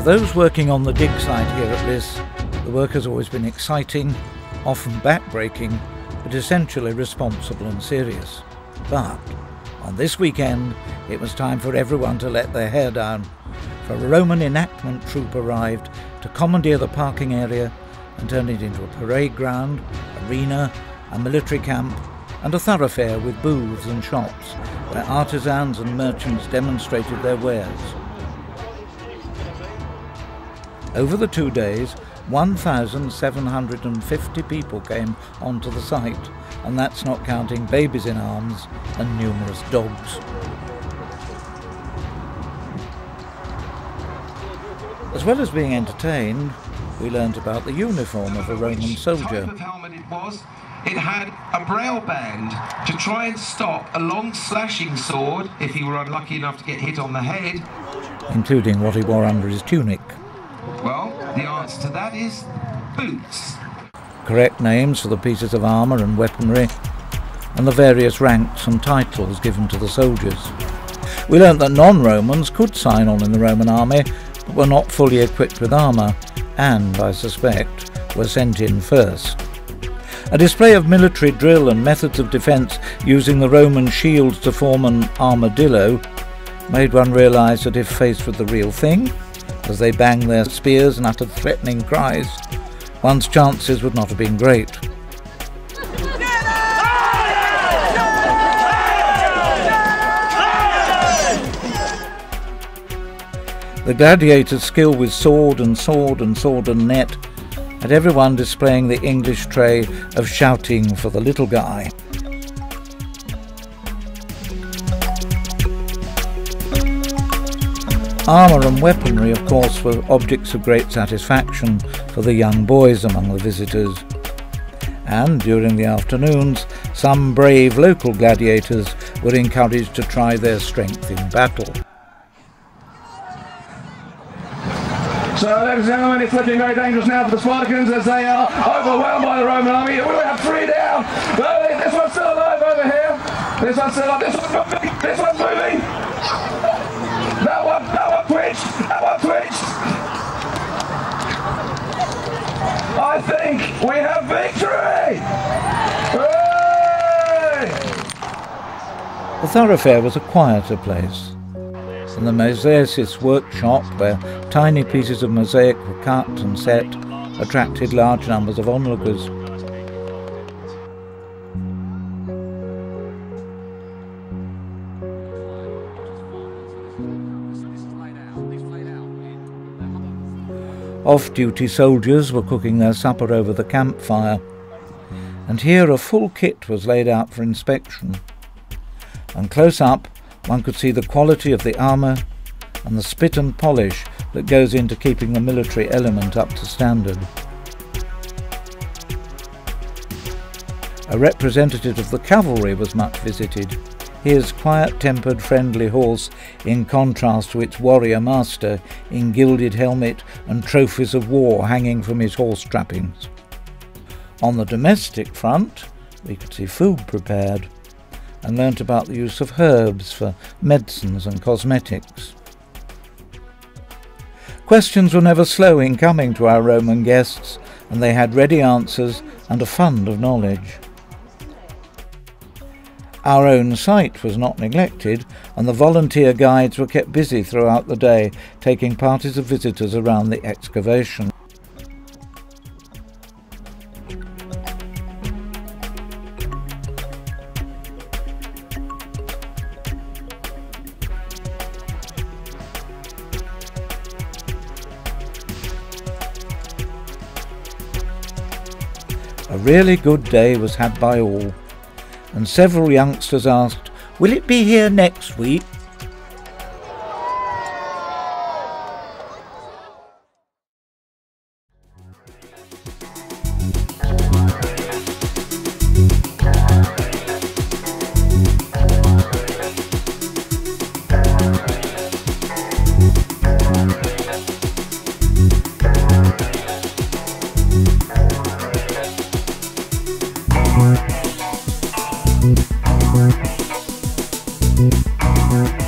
For those working on the dig site here at Liss, the work has always been exciting, often back-breaking, but essentially responsible and serious. But on this weekend, it was time for everyone to let their hair down, for a Roman enactment troop arrived to commandeer the parking area and turn it into a parade ground, arena, a military camp, and a thoroughfare with booths and shops where artisans and merchants demonstrated their wares. Over the 2 days, 1,750 people came onto the site, and that's not counting babies in arms and numerous dogs. As well as being entertained, we learnt about the uniform of a Roman soldier. Type of helmet it was. It had a braille band to try and stop a long slashing sword if he were unlucky enough to get hit on the head. Including what he wore under his tunic. Well, the answer to that is boots. Correct names for the pieces of armour and weaponry, and the various ranks and titles given to the soldiers. We learnt that non-Romans could sign on in the Roman army, but were not fully equipped with armour, and, I suspect, were sent in first. A display of military drill and methods of defence using the Roman shields to form an armadillo made one realise that if faced with the real thing, as they banged their spears and uttered threatening cries, one's chances would not have been great. The gladiators' skill with sword and net had everyone displaying the English trait of shouting for the little guy. Armour and weaponry, of course, were objects of great satisfaction for the young boys among the visitors. And during the afternoons, some brave local gladiators were encouraged to try their strength in battle. So, ladies and gentlemen, it's looking very dangerous now for the Spartans as they are overwhelmed by the Roman army. We have 3 down. This one's still alive over here. This one's still alive. This one's moving. That one twitched. That one twitched. I think we have victory. Hooray! The thoroughfare was a quieter place. In the mosaicist's workshop, where tiny pieces of mosaic were cut and set, attracted large numbers of onlookers. Off-duty soldiers were cooking their supper over the campfire, and here a full kit was laid out for inspection. And close up, one could see the quality of the armour and the spit and polish that goes into keeping the military element up to standard. A representative of the cavalry was much visited, his quiet-tempered, friendly horse in contrast to its warrior master in gilded helmet and trophies of war hanging from his horse trappings. On the domestic front, we could see food prepared, and learnt about the use of herbs for medicines and cosmetics. Questions were never slow in coming to our Roman guests, and they had ready answers and a fund of knowledge. Our own site was not neglected, and the volunteer guides were kept busy throughout the day, taking parties of visitors around the excavation. A really good day was had by all, and several youngsters asked, "Will it be here next week?" Thank you.